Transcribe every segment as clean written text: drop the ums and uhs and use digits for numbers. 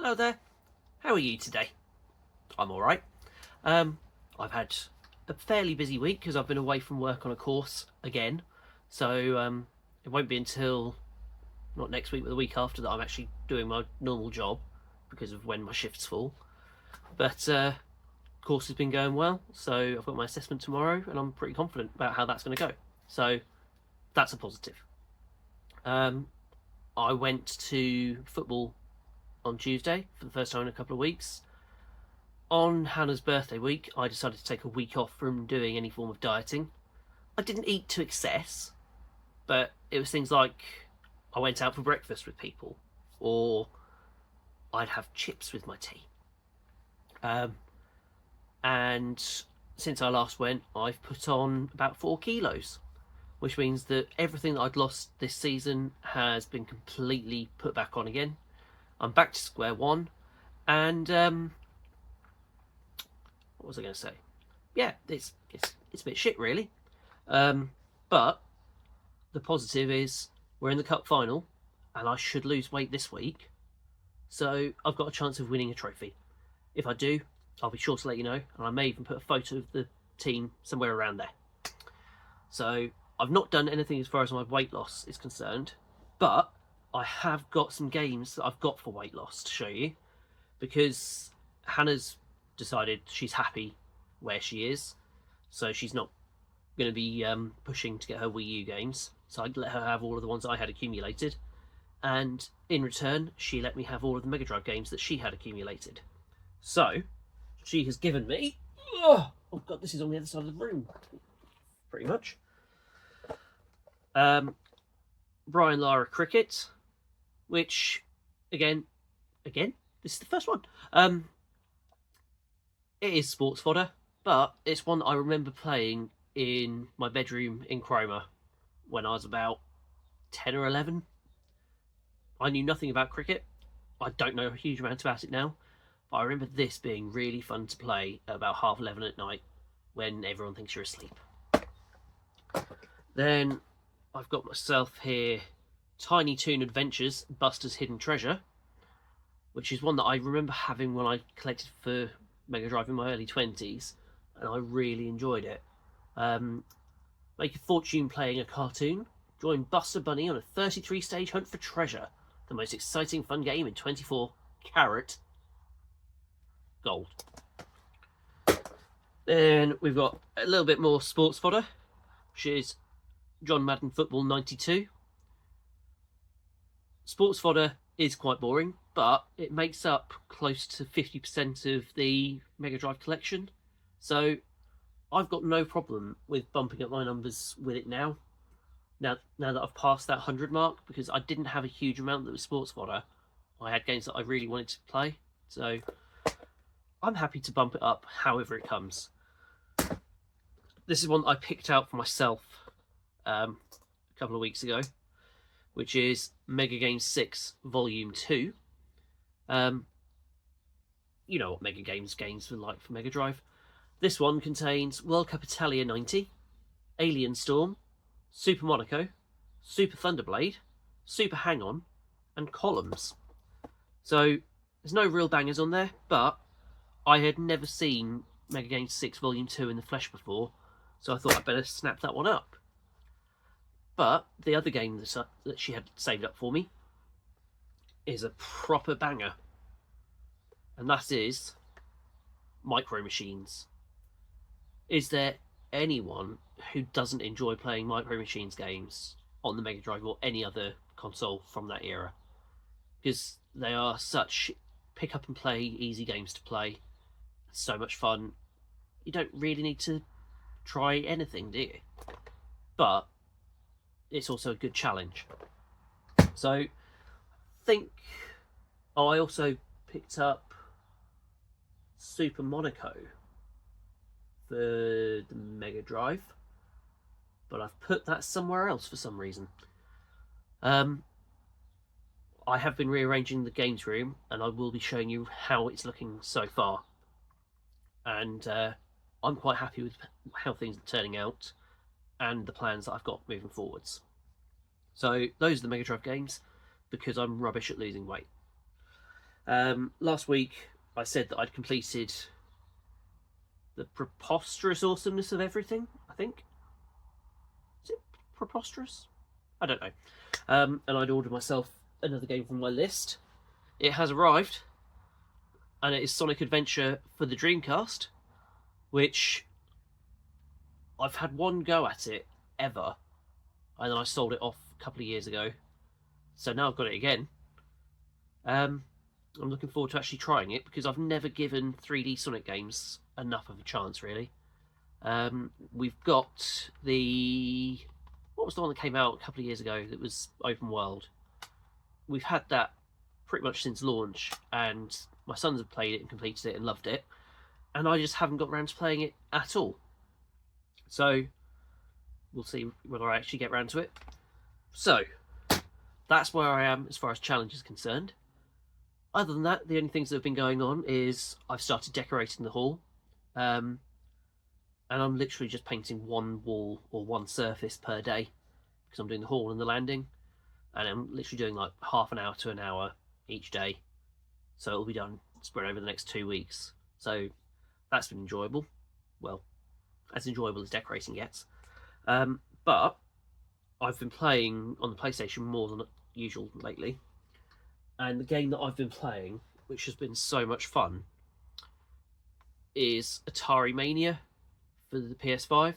Hello there. How are you today? I'm alright. I've had a fairly busy week because I've been away from work on a course again. So it won't be until not next week but the week after that I'm actually doing my normal job because of when my shifts fall. But course has been going well, so I've got my assessment tomorrow and I'm pretty confident about how that's going to go. So that's a positive. I went to football on Tuesday for the first time in a couple of weeks. On Hannah's birthday week, I decided to take a week off from doing any form of dieting. I didn't eat to excess, but it was things like I went out for breakfast with people, or I'd have chips with my tea. And since I last went, I've put on about 4 kilos, which means that everything that I'd lost this season has been completely put back on again. I'm back to square one, and what was I going to say? Yeah, it's a bit shit, really. But the positive is we're in the cup final, and I should lose weight this week, so I've got a chance of winning a trophy. If I do, I'll be sure to let you know, and I may even put a photo of the team somewhere around there. So I've not done anything as far as my weight loss is concerned, but I have got some games that I've got for weight loss to show you, because Hannah's decided she's happy where she is, so she's not going to be pushing to get her Wii U games, so I'd let her have all of the ones I had accumulated, and in return she let me have all of the Mega Drive games that she had accumulated. So she has given me, oh god, this is on the other side of the room pretty much, Brian Lara Cricket, which again this is the first one. It is sports fodder, but it's one that I remember playing in my bedroom in Cromer when I was about 10 or 11. I knew nothing about cricket. I don't know a huge amount about it now, but I remember this being really fun to play at about 11:30 at night when everyone thinks you're asleep. Then I've got myself here Tiny Toon Adventures Buster's Hidden Treasure, which is one that I remember having when I collected for Mega Drive in my early 20s, and I really enjoyed it. Make a fortune playing a cartoon. Join Buster Bunny on a 33-stage hunt for treasure. The most exciting fun game in 24-karat gold. Then we've got a little bit more sports fodder, which is John Madden Football 92. Sports fodder is quite boring, but it makes up close to 50% of the Mega Drive collection, so I've got no problem with bumping up my numbers with it now that I've passed that 100 mark, because I didn't have a huge amount that was sports fodder. I had games that I really wanted to play, so I'm happy to bump it up however it comes. This is one that I picked out for myself a couple of weeks ago, which is Mega Games 6 Volume 2. You know what Mega Games games were like for Mega Drive. This one contains World Cup Italia 90, Alien Storm, Super Monaco, Super Thunderblade, Super Hang-On, and Columns. So there's no real bangers on there, but I had never seen Mega Games 6 Volume 2 in the flesh before, so I thought I'd better snap that one up. But the other game that she had saved up for me is a proper banger, and that is Micro Machines. Is there anyone who doesn't enjoy playing Micro Machines games on the Mega Drive or any other console from that era? Because they are such pick up and play easy games to play. So much fun. You don't really need to try anything, do you? But it's also a good challenge. So I think I also picked up Super Monaco for the Mega Drive, but I've put that somewhere else for some reason. I have been rearranging the games room, and I will be showing you how it's looking so far. And I'm quite happy with how things are turning out and the plans that I've got moving forwards. So those are the Mega Drive games, because I'm rubbish at losing weight. Last week I said that I'd completed the preposterous awesomeness of everything, I think. Is it preposterous? I don't know. And I'd ordered myself another game from my list. It has arrived, and it is Sonic Adventure for the Dreamcast, which I've had one go at it ever, and then I sold it off a couple of years ago. So now I've got it again. I'm looking forward to actually trying it because I've never given 3D Sonic games enough of a chance, really. We've got the... What was the one that came out a couple of years ago that was open world? We've had that pretty much since launch, and my sons have played it and completed it and loved it, and I just haven't got around to playing it at all. So we'll see whether I actually get around to it. So that's where I am as far as challenge is concerned. Other than that, the only things that have been going on is I've started decorating the hall, and I'm literally just painting one wall or one surface per day because I'm doing the hall and the landing, and I'm literally doing like half an hour to an hour each day, so it'll be done spread over the next 2 weeks. So that's been enjoyable. Well, as enjoyable as decorating gets. But I've been playing on the PlayStation more than usual lately, and the game that I've been playing, which has been so much fun, is Atari Mania for the PS5.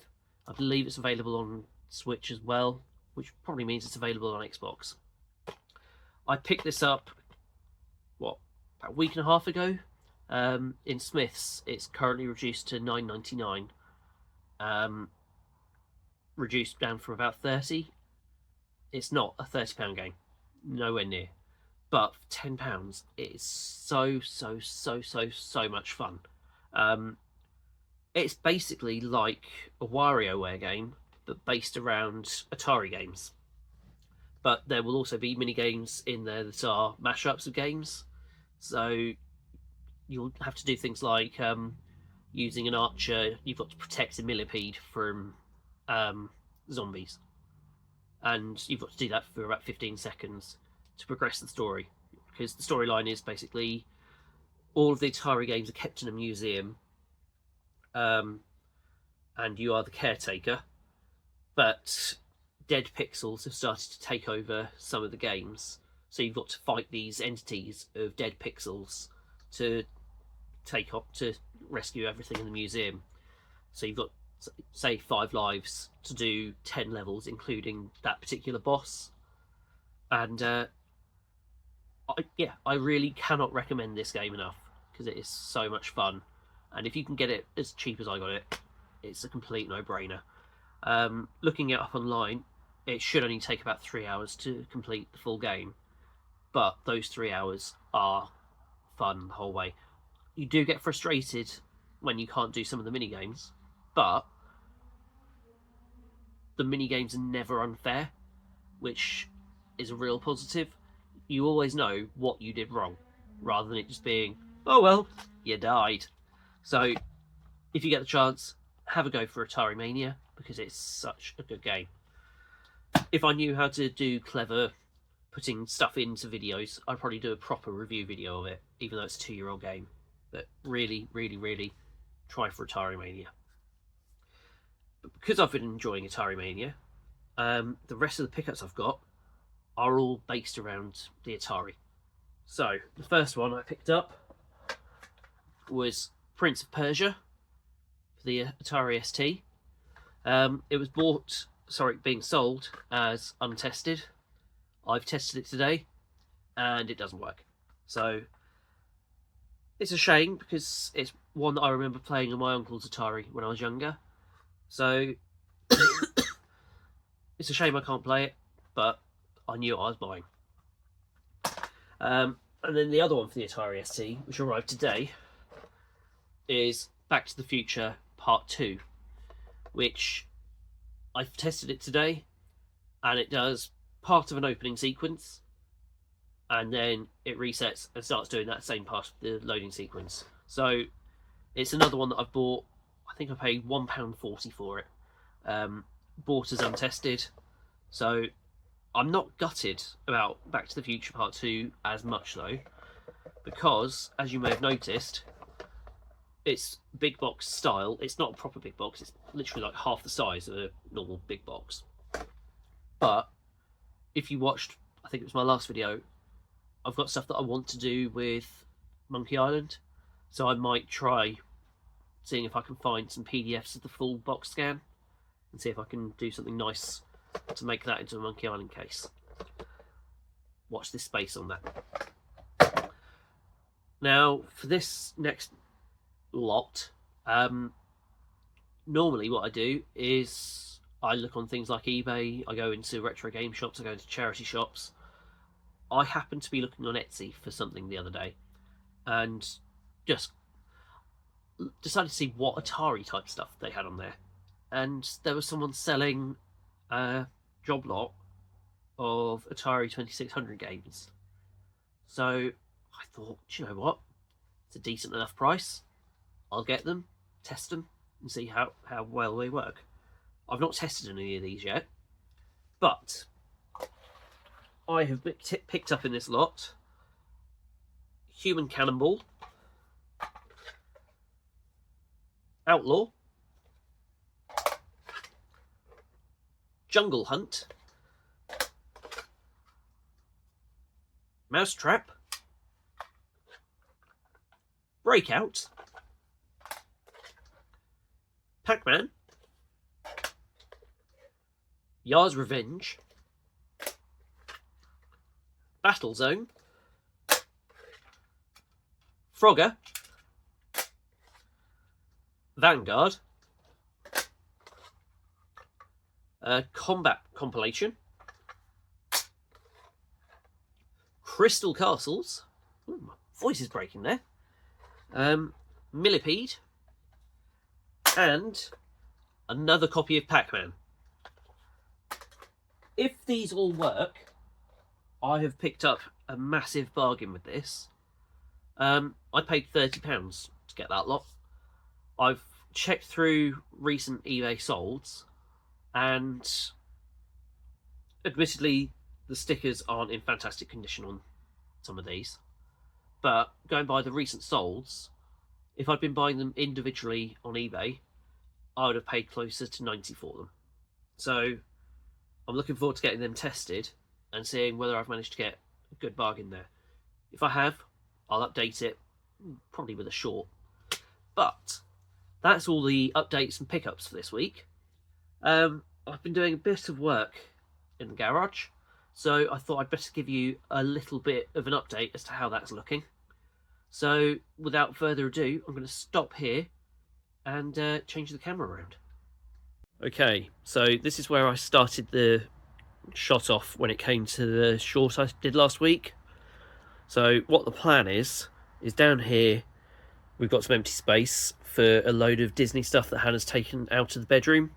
I believe it's available on Switch as well, which probably means it's available on Xbox. I picked this up, about a week and a half ago. In Smith's, it's currently reduced to $9.99. Reduced down from about 30. It's not a £30 game, nowhere near. But for £10, it is so much fun. It's basically like a WarioWare game, but based around Atari games. But there will also be mini games in there that are mashups of games. So you'll have to do things like using an archer. You've got to protect a millipede from zombies, and you've got to do that for about 15 seconds to progress the story, because the storyline is basically all of the Atari games are kept in a museum, and you are the caretaker, but dead pixels have started to take over some of the games, so you've got to fight these entities of dead pixels to rescue everything in the museum. So you've got, say, 5 lives to do 10 levels, including that particular boss. And I really cannot recommend this game enough, because it is so much fun. And if you can get it as cheap as I got it, it's a complete no-brainer. Looking it up online, it should only take about 3 hours to complete the full game, but those 3 hours are fun the whole way. You do get frustrated when you can't do some of the mini games, but the mini games are never unfair, which is a real positive. You always know what you did wrong, rather than it just being, oh well, you died. So if you get the chance, have a go for Atari Mania, because it's such a good game. If I knew how to do clever putting stuff into videos, I'd probably do a proper review video of it, even though it's a 2-year-old game. But really try for Atari Mania. But because I've been enjoying Atari Mania, the rest of the pickups I've got are all based around the Atari. So the first one I picked up was Prince of Persia for the Atari ST. It was being sold as untested. I've tested it today, and it doesn't work. So it's a shame, because it's one that I remember playing on my uncle's Atari when I was younger. So it's a shame I can't play it, but I knew what I was buying. And then the other one for the Atari ST, which arrived today, is Back to the Future Part 2, which I've tested it today, and it does part of an opening sequence, and then it resets and starts doing that same part of the loading sequence. So it's another one that I've bought. I think I paid £1.40 for it. Bought as untested. So I'm not gutted about Back to the Future Part 2 as much, though. because, as you may have noticed, it's big box style. It's not a proper big box. It's literally like half the size of a normal big box. But if you watched, I think it was my last video, I've got stuff that I want to do with Monkey Island. So I might try seeing if I can find some PDFs of the full box scan and see if I can do something nice to make that into a Monkey Island case. Watch this space on that. Now, for this next lot, normally what I do is I look on things like eBay, I go into retro game shops, I go into charity shops. I happened to be looking on Etsy for something the other day and just decided to see what Atari type stuff they had on there. And there was someone selling a job lot of Atari 2600 games. So I thought, do you know what? It's a decent enough price. I'll get them, test them, and see how well they work. I've not tested any of these yet, but I have picked up in this lot Human Cannonball, Outlaw, Jungle Hunt, Mousetrap, Breakout, Pac-Man, Yar's Revenge, Battle Zone, Frogger, Vanguard, Combat Compilation, Crystal Castles, ooh, my voice is breaking there, Millipede, and another copy of Pac-Man. If these all work, I have picked up a massive bargain with this. I paid £30 to get that lot. I've checked through recent eBay solds, and admittedly, the stickers aren't in fantastic condition on some of these. But going by the recent solds, if I'd been buying them individually on eBay, I would have paid closer to 90 for them. So I'm looking forward to getting them tested and seeing whether I've managed to get a good bargain there. If I have, I'll update it, probably with a short. But that's all the updates and pickups for this week. I've been doing a bit of work in the garage, so I thought I'd better give you a little bit of an update as to how that's looking. So without further ado, I'm going to stop here and change the camera around. Okay, so this is where I started the shot off when it came to the short I did last week. So what the plan is down here we've got some empty space for a load of Disney stuff that Hannah's taken out of the bedroom,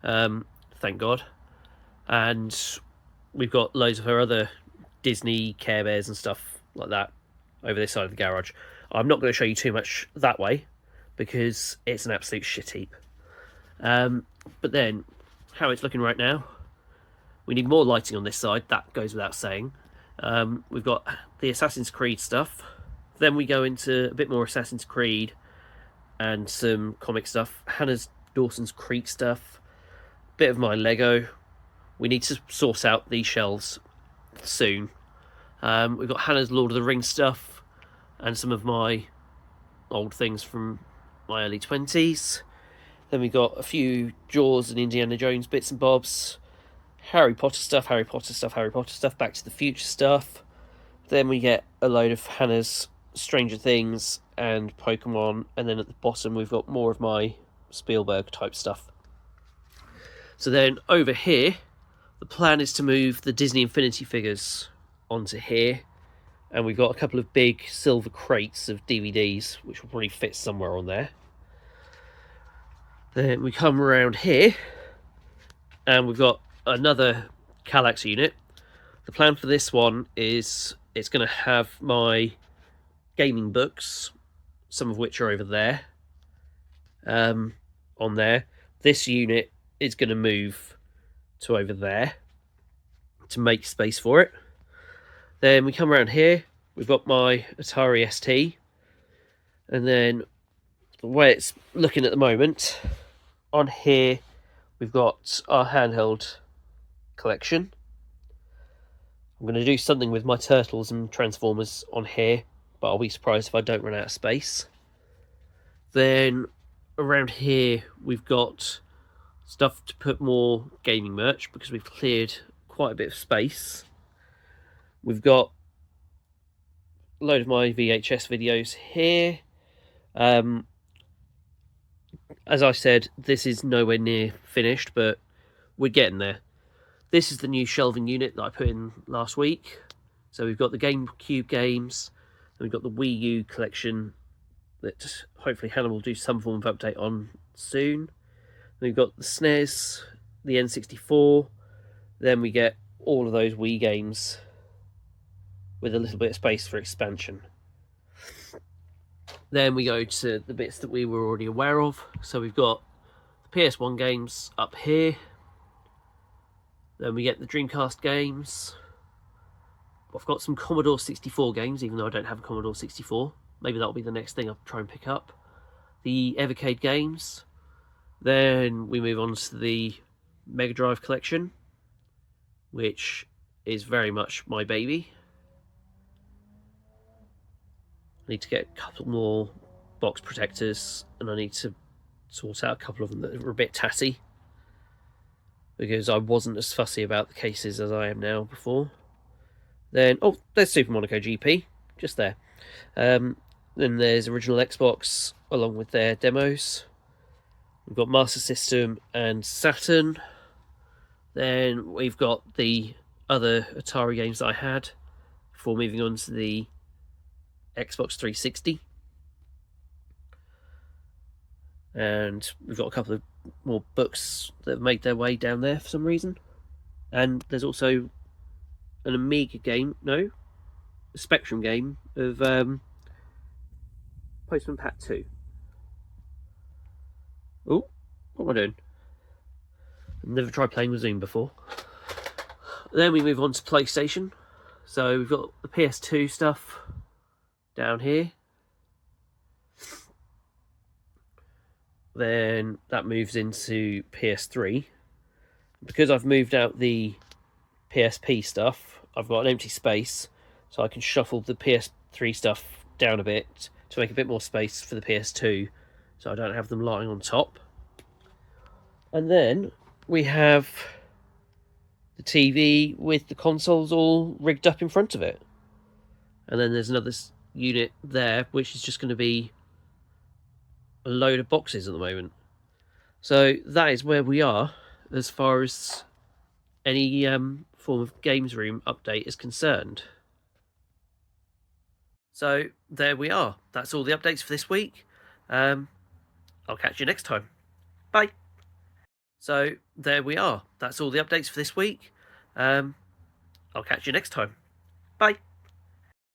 thank God, and we've got loads of her other Disney Care Bears and stuff like that over this side of the garage. I'm not going to show you too much that way because it's an absolute shit heap. But then, how it's looking right now, we need more lighting on this side, that goes without saying. We've got the Assassin's Creed stuff, then we go into a bit more Assassin's Creed and some comic stuff, Hannah's Dawson's Creek stuff, bit of my Lego. We need to sort out these shelves soon. We've got Hannah's Lord of the Rings stuff and some of my old things from my early 20s. Then we got a few Jaws and Indiana Jones bits and bobs, Harry Potter stuff, Harry Potter stuff, Harry Potter stuff, Back to the Future stuff. Then we get a load of Hannah's Stranger Things and Pokemon, and then at the bottom we've got more of my Spielberg type stuff. So then over here, the plan is to move the Disney Infinity figures onto here, and we've got a couple of big silver crates of DVDs which will probably fit somewhere on there. Then we come around here and we've got another Kallax unit. The plan for this one is it's going to have my gaming books, some of which are over there, on there. This unit is going to move to over there to make space for it. Then we come around here, we've got my Atari ST, and then the way it's looking at the moment, on here we've got our handheld collection. I'm going to do something with my Turtles and Transformers on here, but I'll be surprised if I don't run out of space. Then around here we've got stuff to put more gaming merch because we've cleared quite a bit of space. We've got a load of my VHS videos here. As I said, this is nowhere near finished, but we're getting there. This is the new shelving unit that I put in last week. So we've got the GameCube games, and we've got the Wii U collection that hopefully Hannah will do some form of update on soon. We've got the SNES, the N64, then we get all of those Wii games with a little bit of space for expansion. Then we go to the bits that we were already aware of. So we've got the PS1 games up here. Then we get the Dreamcast games. I've got some Commodore 64 games, even though I don't have a Commodore 64. Maybe that'll be the next thing I'll try and pick up. The Evercade games. Then we move on to the Mega Drive collection, which is very much my baby. I need to get a couple more box protectors, and I need to sort out a couple of them that are a bit tatty, because I wasn't as fussy about the cases as I am now before. Then, oh, there's Super Monaco GP, just there. Then there's original Xbox, along with their demos. We've got Master System and Saturn. Then we've got the other Atari games that I had, before moving on to the Xbox 360. And we've got a couple of more books that have made their way down there for some reason. And there's also an Amiga game, no, a Spectrum game of Postman Pat 2. Oh, what am I doing? I've never tried playing with Zoom before. Then we move on to PlayStation. So we've got the PS2 stuff down here. Then that moves into PS3. Because I've moved out the PSP stuff, I've got an empty space, so I can shuffle the PS3 stuff down a bit to make a bit more space for the PS2, so I don't have them lying on top. And then we have the TV with the consoles all rigged up in front of it. And then there's another unit there, which is just going to be a load of boxes at the moment. So that is where we are as far as any form of games room update is concerned. So there we are. That's all the updates for this week. I'll catch you next time. Bye. So there we are. That's all the updates for this week. I'll catch you next time. Bye.